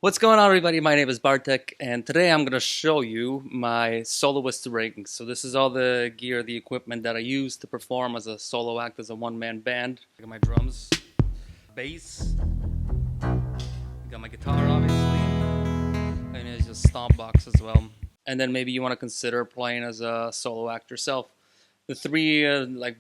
What's going on, everybody? My name is BarTech, and today I'm going to show you my Soloist rig. So this is all the gear, the equipment that I use to perform as a solo act, as a one-man band. I got my drums, bass, got my guitar, obviously, and there's a Stomp box as well. And then maybe you want to consider playing as a solo act yourself. The three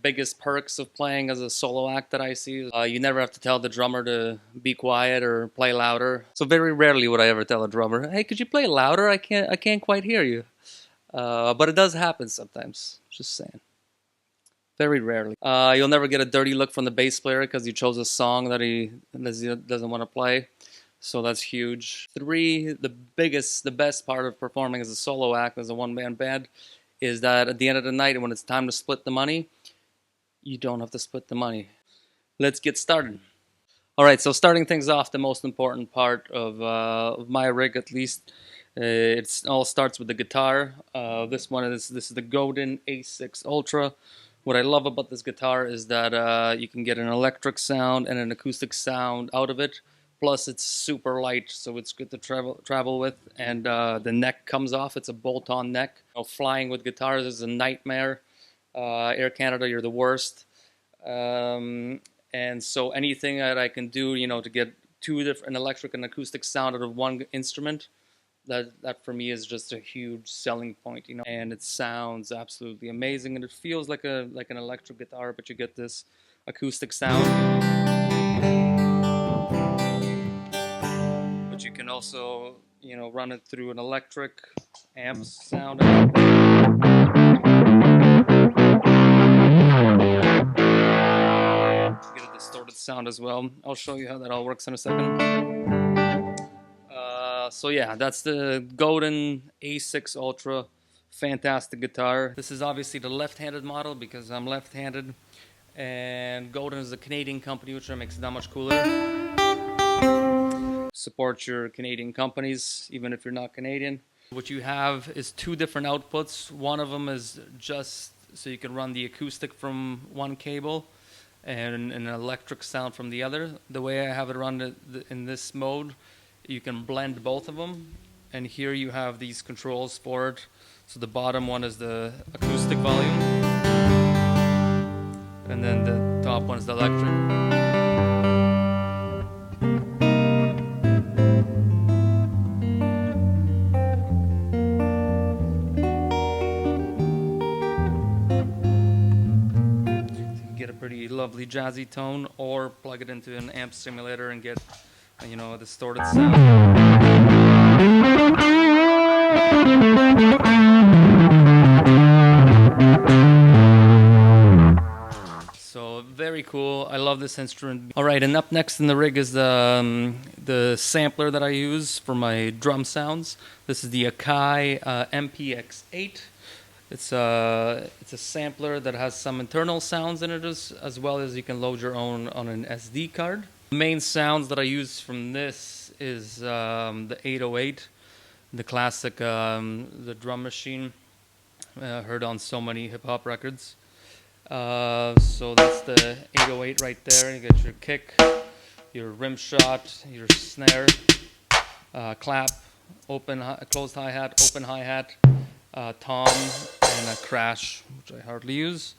biggest perks of playing as a solo act that I see, you never have to tell the drummer to be quiet or play louder. So very rarely would I ever tell a drummer, "Hey, could you play louder? I can't quite hear you." But it does happen sometimes. Just saying. Very rarely. You'll never get a dirty look from the bass player because you chose a song that he doesn't want to play. So that's huge. Three, the best part of performing as a solo act, as a one-man band, is that at the end of the night, when it's time to split the money, you don't have to split the money. Let's get started. All right, so starting things off, the most important part of my rig, at least, it all starts with the guitar. This is the Godin A6 Ultra. What I love about this guitar is that you can get an electric sound and an acoustic sound out of it. Plus, it's super light, so it's good to travel with. And the neck comes off. It's a bolt-on neck. Flying with guitars is a nightmare. Air Canada, you're the worst. And so anything that I can do, to get two different electric and acoustic sound out of one instrument, that for me is just a huge selling point. And it sounds absolutely amazing, and it feels like an electric guitar, but you get this acoustic sound. You can also, run it through an electric amp sound. Get a distorted sound as well. I'll show you how that all works in a second. So yeah, that's the Godin A6 Ultra. Fantastic guitar. This is obviously the left-handed model because I'm left-handed. And Godin is a Canadian company, which makes it that much cooler. Support your Canadian companies, even if you're not Canadian. What you have is two different outputs. One of them is just so you can run the acoustic from one cable and an electric sound from the other. The way I have it run in this mode, you can blend both of them. And here you have these controls for it. So the bottom one is the acoustic volume. And then the top one is the electric. Lovely jazzy tone, or plug it into an amp simulator and get a distorted sound. So very cool. I love this instrument. All right, and up next in the rig is the sampler that I use for my drum sounds. This is the Akai Mpx8. It's a sampler that has some internal sounds in it as well as you can load your own on an SD card. The main sounds that I use from this is the 808, the classic, the drum machine, heard on so many hip-hop records. So that's the 808 right there. You get your kick, your rim shot, your snare, clap, closed hi-hat, open hi-hat, tom, and a crash, which I hardly use.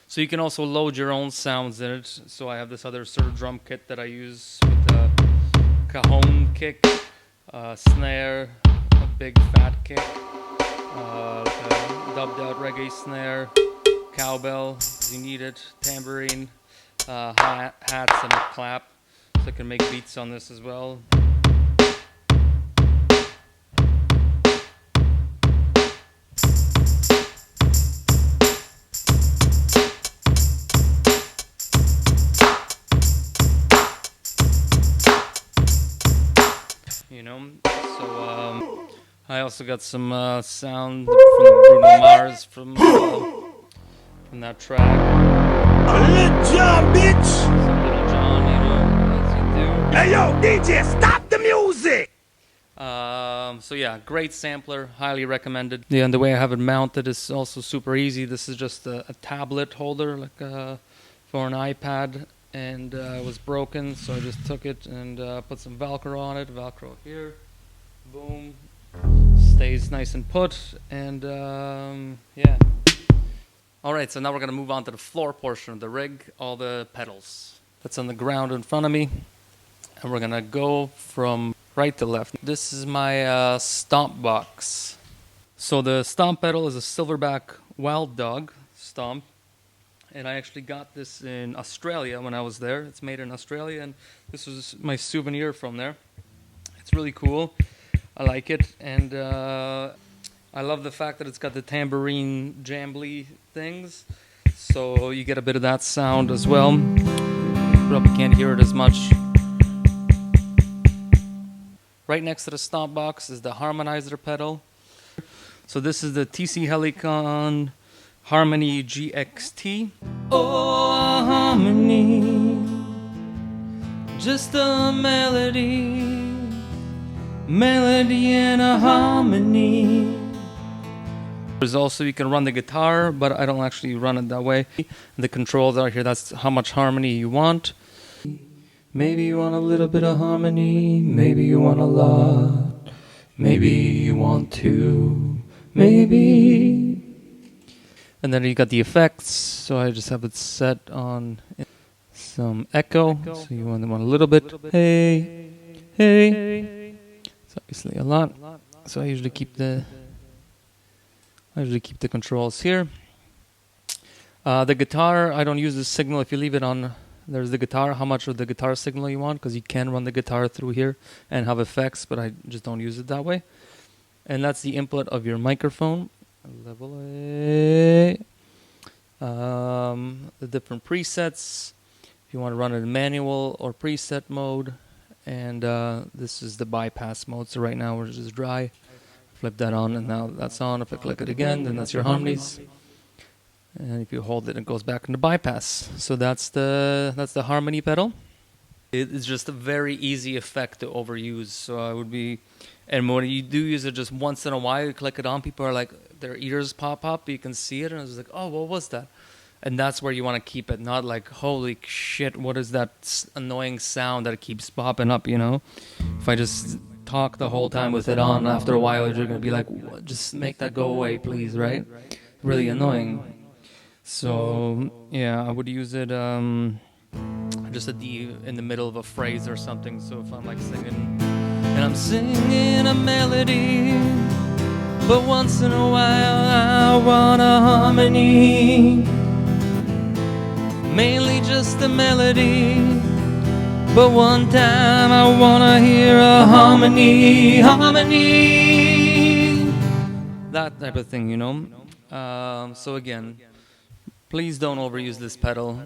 So you can also load your own sounds in it. So I have this other sort of drum kit that I use with a cajon kick, snare, a big fat kick, dubbed out reggae snare, cowbell, if you need it, tambourine, hats, and a clap. So I can make beats on this as well. So I also got some sound from Bruno Mars from that track. Little John, bitch! Some Little John, as you do. Hey yo, DJ, stop the music! So yeah, great sampler, highly recommended. Yeah, and the way I have it mounted is also super easy. This is just a tablet holder, like for an iPad. and it was broken, so I just took it and put some Velcro on it. Velcro here, boom, stays nice and put, and yeah. Alright, so now we're going to move on to the floor portion of the rig, all the pedals. That's on the ground in front of me, and we're going to go from right to left. This is my Stomp box. So the Stomp pedal is a Silverback Wild Dog Stomp, and I actually got this in Australia when I was there. It's made in Australia, and this was my souvenir from there. It's really cool. I like it, and I love the fact that it's got the tambourine jambly things, so you get a bit of that sound as well. You probably can't hear it as much. Right next to the Stomp box is the harmonizer pedal. So this is the TC Helicon Harmony GXT. Oh, harmony, just a melody, melody and a harmony. There's also, you can run the guitar, but I don't actually run it that way. The controls are here, that's how much harmony you want. Maybe you want a little bit of harmony, maybe you want a lot, maybe you want to, maybe. And then you got the effects, so I just have it set on some echo, so you want a little bit, hey, hey. It's obviously a lot, so I usually keep the controls here. The guitar, I don't use the signal. If you leave it on, there's the guitar, how much of the guitar signal you want, because you can run the guitar through here and have effects, but I just don't use it that way. And that's the input of your microphone. Level A. The different presets, if you want to run it in manual or preset mode. And this is the bypass mode, so right now we're just dry. Flip that on, and now that's on. If I click it again, then that's your harmonies. And if you hold it, it goes back into bypass. So that's the harmony pedal. It's just a very easy effect to overuse. So I would be, and when you do use it just once in a while, you click it on, people are like, their ears pop up, you can see it, and it's like, oh, what was that? And that's where you want to keep it, not like, holy shit, what is that annoying sound that keeps popping up, you know? If I just talk the whole time with it on, after a while you're going to be like, just make that go away, please, right? Really annoying. So, yeah, I would use it just in the middle of a phrase or something. So if I'm like singing, and I'm singing a melody, but once in a while I want a harmony, mainly just a melody, but one time I wanna hear a harmony, harmony, that type of thing, you know. So again, please don't overuse this pedal.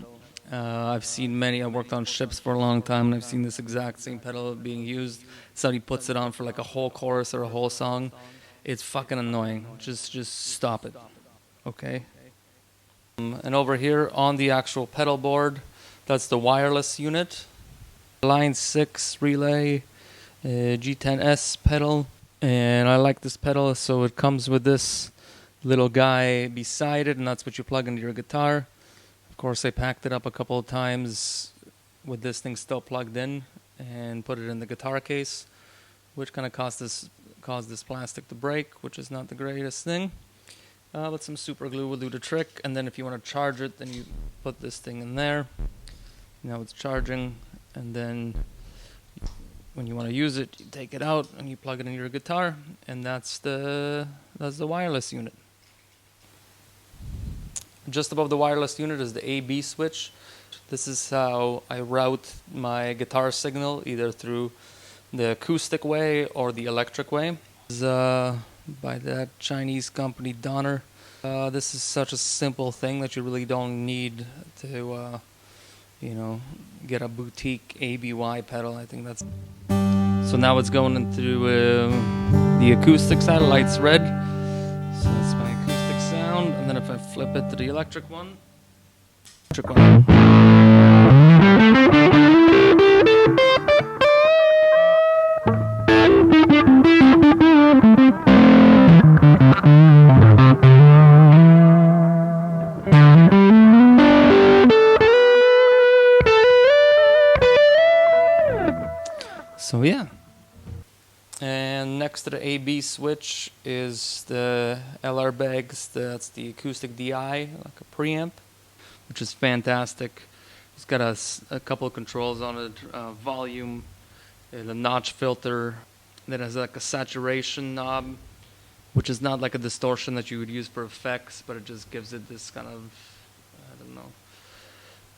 I've seen many, I worked on ships for a long time, and I've seen this exact same pedal being used. Somebody puts it on for like a whole chorus or a whole song. It's fucking annoying. Just stop it, okay? And over here on the actual pedal board, that's the wireless unit. Line 6 relay, G10S pedal. And I like this pedal, so it comes with this little guy beside it, and that's what you plug into your guitar. Of course, I packed it up a couple of times with this thing still plugged in and put it in the guitar case, which kind of caused this plastic to break, which is not the greatest thing. But some super glue will do the trick. And then if you want to charge it, then you put this thing in there. Now it's charging, and then when you want to use it, you take it out and you plug it in your guitar, and that's the wireless unit. Just above the wireless unit is the A/B switch. This is how I route my guitar signal, either through the acoustic way or the electric way. This is by that Chinese company Donner. This is such a simple thing that you really don't need to, get a boutique ABY pedal. I think that's. So now it's going into the acoustic side. The light's red. So that's my acoustic sound. And then if I flip it to the electric one. And next to the AB switch is the LR bags. That's the Acoustic DI, like a preamp, which is fantastic. It's got a couple of controls on it, volume, and a notch filter. That has like a saturation knob, which is not like a distortion that you would use for effects, but it just gives it this kind of, I don't know,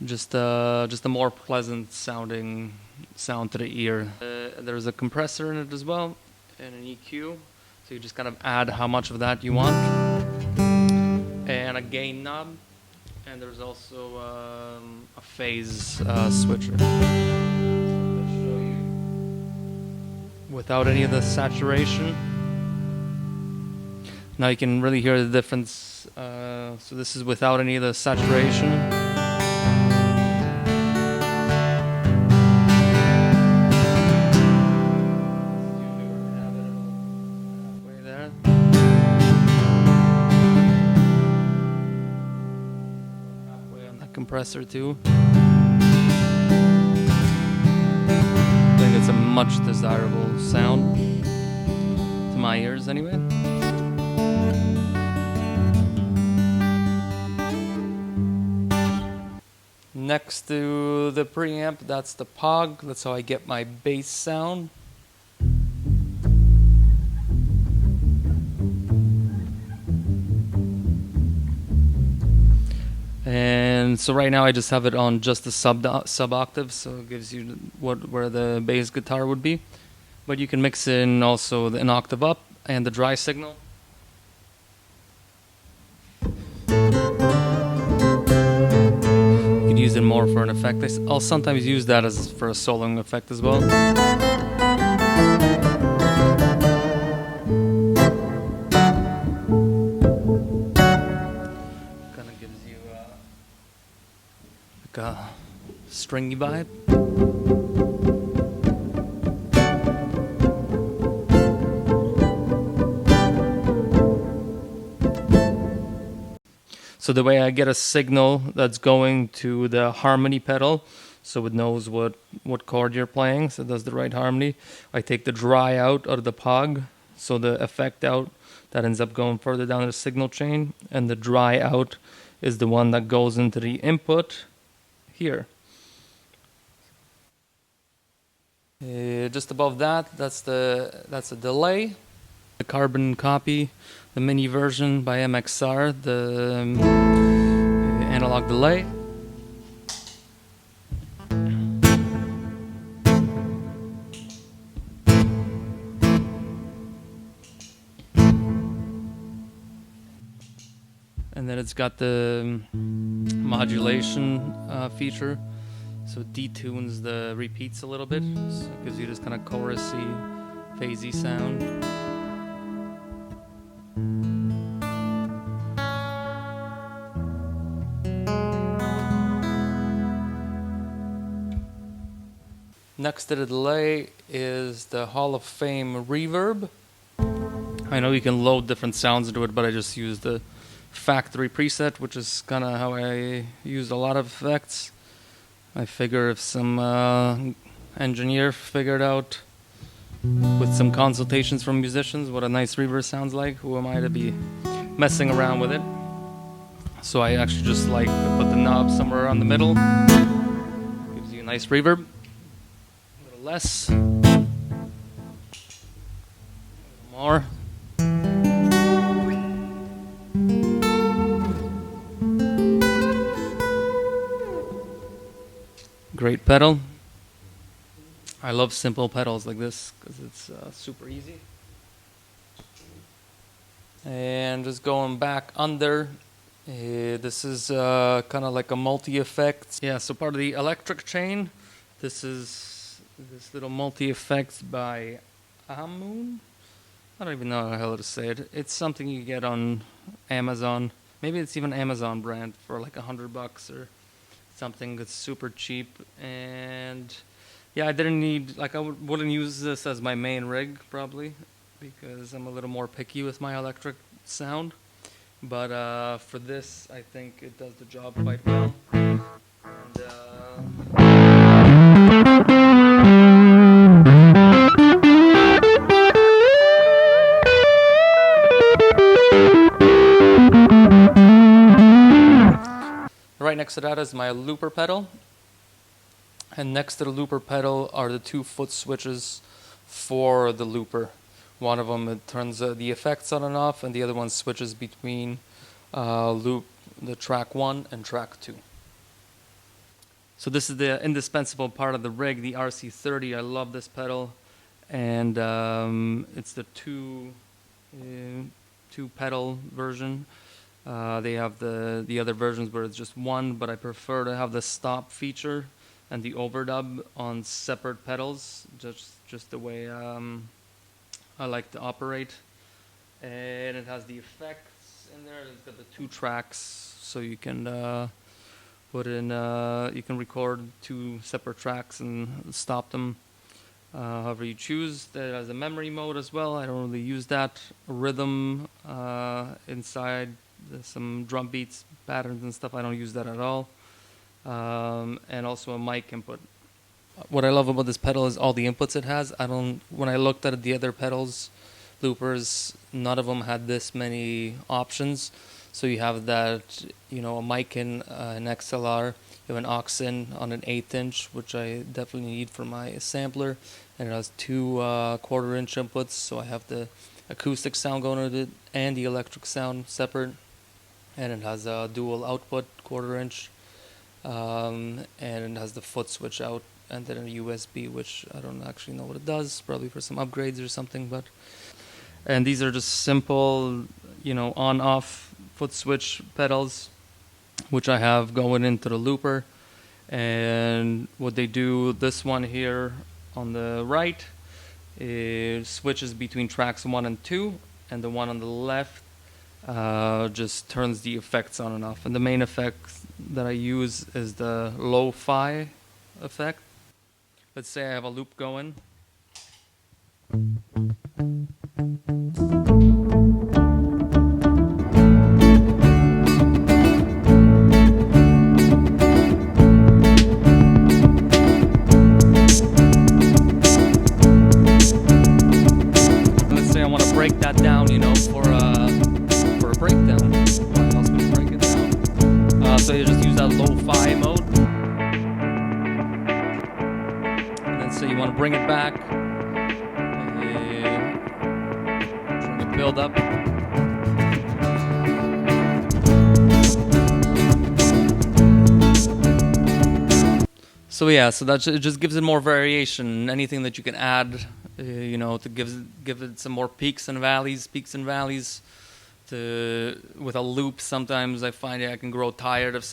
just a more pleasant sounding sound to the ear. There's a compressor in it as well, and an EQ, so you just kind of add how much of that you want, and a gain knob, and there's also a phase switcher. I'll show you without any of the saturation. Now you can really hear the difference. So this is without any of the saturation. Halfway there. Halfway on that compressor too. I think it's a much desirable sound to my ears anyway. Next to the preamp, that's the POG. That's how I get my bass sound. And so right now I just have it on just the sub octave, so it gives you where the bass guitar would be. But you can mix in also an octave up and the dry signal. Use it more for an effect. I'll sometimes use that as for a soloing effect as well. Kind of gives you like a stringy vibe. So the way I get a signal that's going to the harmony pedal, so it knows what chord you're playing, so it does the right harmony. I take the dry out of the POG, so the effect out that ends up going further down the signal chain, and the dry out is the one that goes into the input here. Just above that, that's a delay. The carbon copy, the mini version by MXR, the analog delay. And then it's got the modulation feature, so it detunes the repeats a little bit, so it gives you this kind of chorusy, phasey sound. Next to the delay is the Hall of Fame Reverb. I know you can load different sounds into it, but I just use the factory preset, which is kind of how I use a lot of effects. I figure if some engineer figured out with some consultations from musicians what a nice reverb sounds like, who am I to be messing around with it? So I actually just like to put the knob somewhere around the middle. Gives you a nice reverb. A little less. A little more. Great pedal. I love simple pedals like this because it's super easy. And just going back under, this is kind of like a multi-effect. Yeah, so part of the electric chain. This is this little multi-effect by Ammoon. I don't even know how to say it. It's something you get on Amazon. Maybe it's even Amazon brand for like $100 or something that's super cheap. And yeah, I didn't need, like I wouldn't use this as my main rig probably because I'm a little more picky with my electric sound. But for this, I think it does the job quite well. And, next to that is my looper pedal. And next to the looper pedal are the 2 foot switches for the looper. One of them, it turns the effects on and off, and the other one switches between the track 1 and track 2. So this is the indispensable part of the rig, the RC-30. I love this pedal, and it's the two pedal version. They have the other versions where it's just one, but I prefer to have the stop feature and the overdub on separate pedals, just the way I like to operate. And it has the effects in there. It's got the 2 tracks, so you can put in, you can record 2 separate tracks and stop them however you choose. It has a memory mode as well. I don't really use that. Rhythm inside, some drum beats, patterns and stuff. I don't use that at all. And also a mic input. What I love about this pedal is all the inputs it has. When I looked at the other pedals, loopers, none of them had this many options. So you have that, a mic in, an XLR, you have an aux in on an 1/8 inch, which I definitely need for my sampler, and it has 2 1/4 inch inputs. So I have the acoustic sound going with it and the electric sound separate, and it has a dual output 1/4 inch, and it has the foot switch out, and then a USB, which I don't actually know what it does, probably for some upgrades or something. And these are just simple, on-off foot switch pedals, which I have going into the looper. And what they do, this one here on the right, it switches between tracks 1 and 2, and the one on the left just turns the effects on and off. And the main effect that I use is the lo-fi effect. Let's say I have a loop going. Let's say I want to break that down, for a breakdown. Why else would you break it down? So you just use that lo-fi mode. So you want to bring it back, try to build up. So yeah, so it just gives it more variation. Anything that you can add, to give it some more peaks and valleys. With a loop, sometimes I find I can grow tired of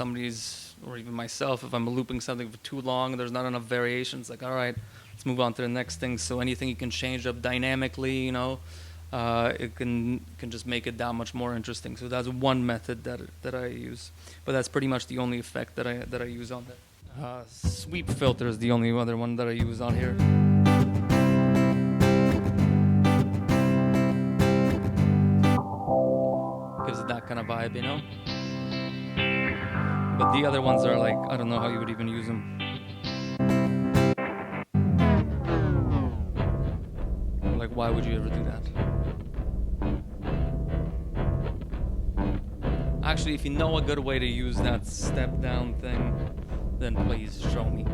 or even myself, if I'm looping something for too long, there's not enough variation. It's like, all right, let's move on to the next thing. So anything you can change up dynamically, it can just make it that much more interesting. So that's one method that I use, but that's pretty much the only effect that I use on that. Sweep filter is the only other one that I use on here. Gives it that kind of vibe, But the other ones are like, I don't know how you would even use them. Like, why would you ever do that? Actually, if you know a good way to use that step down thing, then please show me.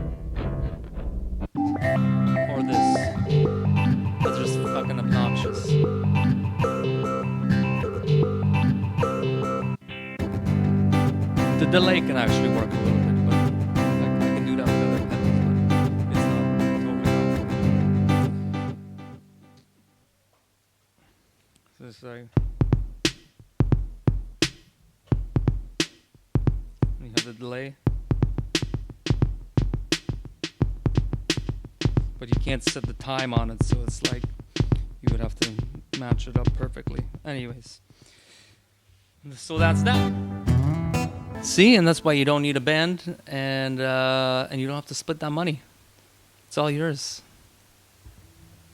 Or this. That's just fucking obnoxious. The delay can actually work a little bit, but I can do that with other pedals, but it's not totally helpful. So it's like, you have the delay, but you can't set the time on it, so it's like you would have to match it up perfectly. Anyways, so that's that. See, and that's why you don't need a band, and you don't have to split that money. It's all yours.